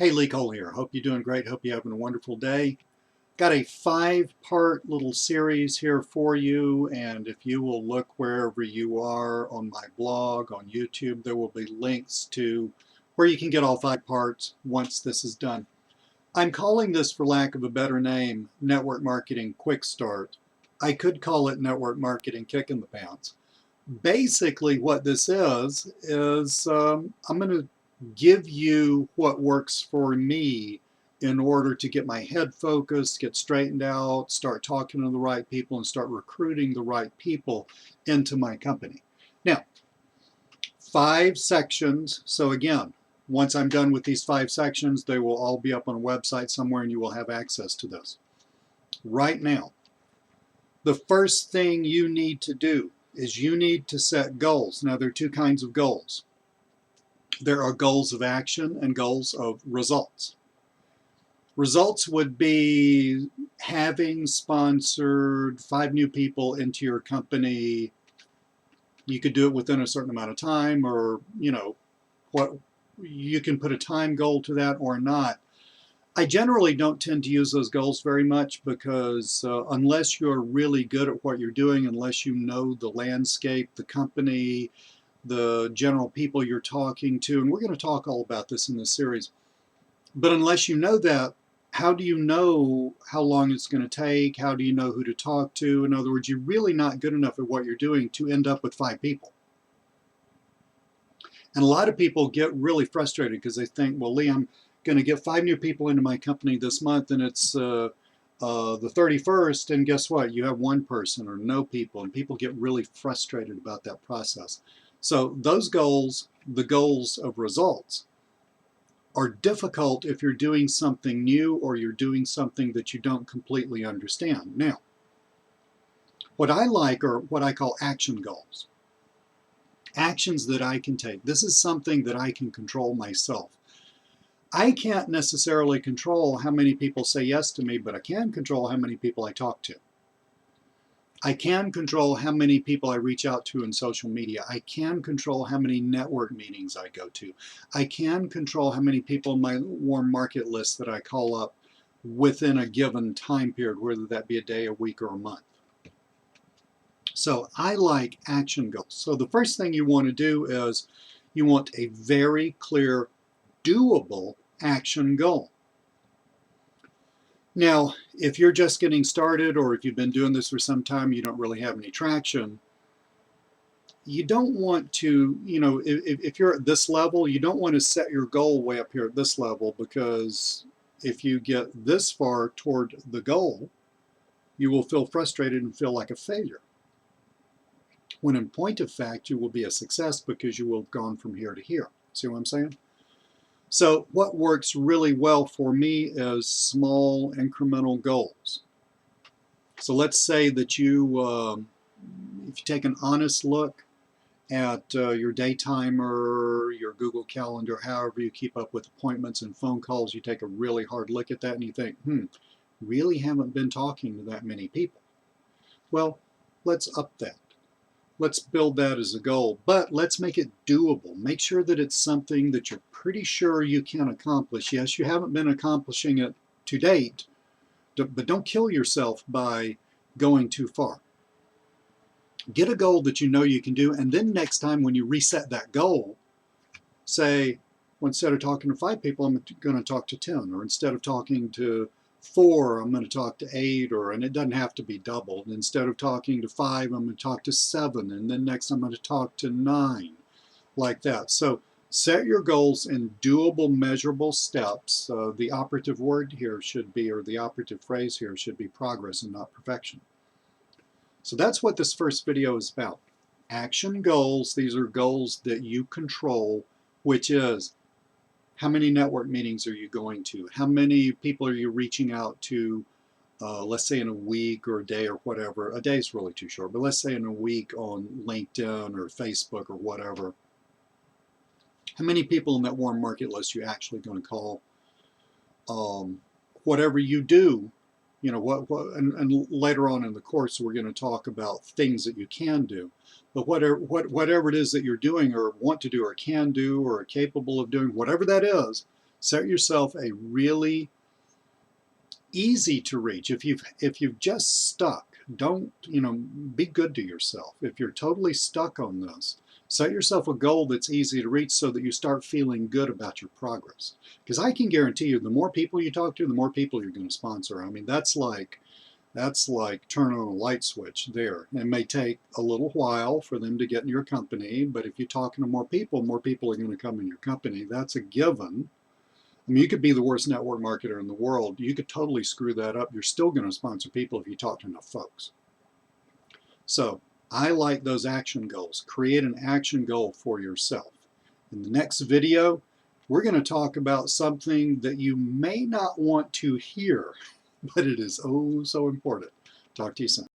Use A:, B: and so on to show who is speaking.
A: Hey, Lee Cole here. Hope you're doing great. Hope you're having a wonderful day. Got a 5-part little series here for you, and if you will look wherever you are on my blog, on YouTube, there will be links to where you can get all 5 parts once this is done. I'm calling this, for lack of a better name, Network Marketing Quick Start. I could call it Network Marketing Kick in the Pants. Basically what this is I'm going to give you what works for me in order to get my head focused, get straightened out, start talking to the right people, and start recruiting the right people into my company. Now, 5 sections. So again, once I'm done with these 5 sections, they will all be up on a website somewhere and you will have access to this. Right now, the first thing you need to do is you need to set goals. Now, there are 2 kinds of goals. There are goals of action and goals of results. Results would be having sponsored 5 new people into your company. You could do it within a certain amount of time, or what you can put a time goal to that or not. I generally don't tend to use those goals very much because unless you're really good at what you're doing, unless you know the landscape, the company, the general people you're talking to, and we're going to talk all about this in this series, but unless you know that, how do you know how long it's going to take? How do you know who to talk to? In other words, you're really not good enough at what you're doing to end up with 5 people. And a lot of people get really frustrated because they think, well, Lee, I'm going to get 5 new people into my company this month, and it's the 31st, and guess what? You have 1 person or no people, and people get really frustrated about that process. So those goals, the goals of results, are difficult if you're doing something new or you're doing something that you don't completely understand. Now, what I like are what I call action goals. Actions that I can take. This is something that I can control myself. I can't necessarily control how many people say yes to me, but I can control how many people I talk to. I can control how many people I reach out to in social media. I can control how many network meetings I go to. I can control how many people in my warm market list that I call up within a given time period, whether that be a day, a week, or a month. So I like action goals. So the first thing you want to do is you want a very clear, doable action goal. Now, if you're just getting started, or if you've been doing this for some time, you don't really have any traction, you don't want to, if you're at this level, you don't want to set your goal way up here at this level, because if you get this far toward the goal, you will feel frustrated and feel like a failure. When in point of fact, you will be a success because you will have gone from here to here. See what I'm saying? So what works really well for me is small incremental goals. So let's say that you, if you take an honest look at your day timer, your Google Calendar, however you keep up with appointments and phone calls, you take a really hard look at that and you think, really haven't been talking to that many people. Well, let's up that. Let's build that as a goal, but let's make it doable. Make sure that it's something that you're pretty sure you can accomplish. Yes, you haven't been accomplishing it to date, but don't kill yourself by going too far. Get a goal that you know you can do, and then next time when you reset that goal, say, well, instead of talking to 5 people, I'm going to talk to 10, or instead of talking to 4, I'm going to talk to 8, and it doesn't have to be doubled. Instead of talking to 5, I'm going to talk to 7, and then next I'm going to talk to 9, like that. So set your goals in doable, measurable steps. The operative word here should be, or the operative phrase here should be, progress and not perfection. So that's what this first video is about. Action goals. These are goals that you control, which is, how many network meetings are you going to? How many people are you reaching out to, let's say in a week or a day or whatever. A day is really too short, but let's say in a week on LinkedIn or Facebook or whatever. How many people in that warm market list are you actually going to call? Whatever you do, and later on in the course we're going to talk about things that you can do. But whatever it is that you're doing or want to do or can do or are capable of doing, whatever that is, Set yourself a really easy to reach. If you've just stuck, don't, be good to yourself. If you're totally stuck on this, set yourself a goal that's easy to reach so that you start feeling good about your progress. Because I can guarantee you, the more people you talk to, the more people you're going to sponsor. I mean, that's like turning on a light switch there. It may take a little while for them to get in your company, but if you're talking to more people are going to come in your company. That's a given. I mean, you could be the worst network marketer in the world. You could totally screw that up. You're still going to sponsor people if you talk to enough folks. So I like those action goals. Create an action goal for yourself. In the next video, we're going to talk about something that you may not want to hear, but it is oh so important. Talk to you soon.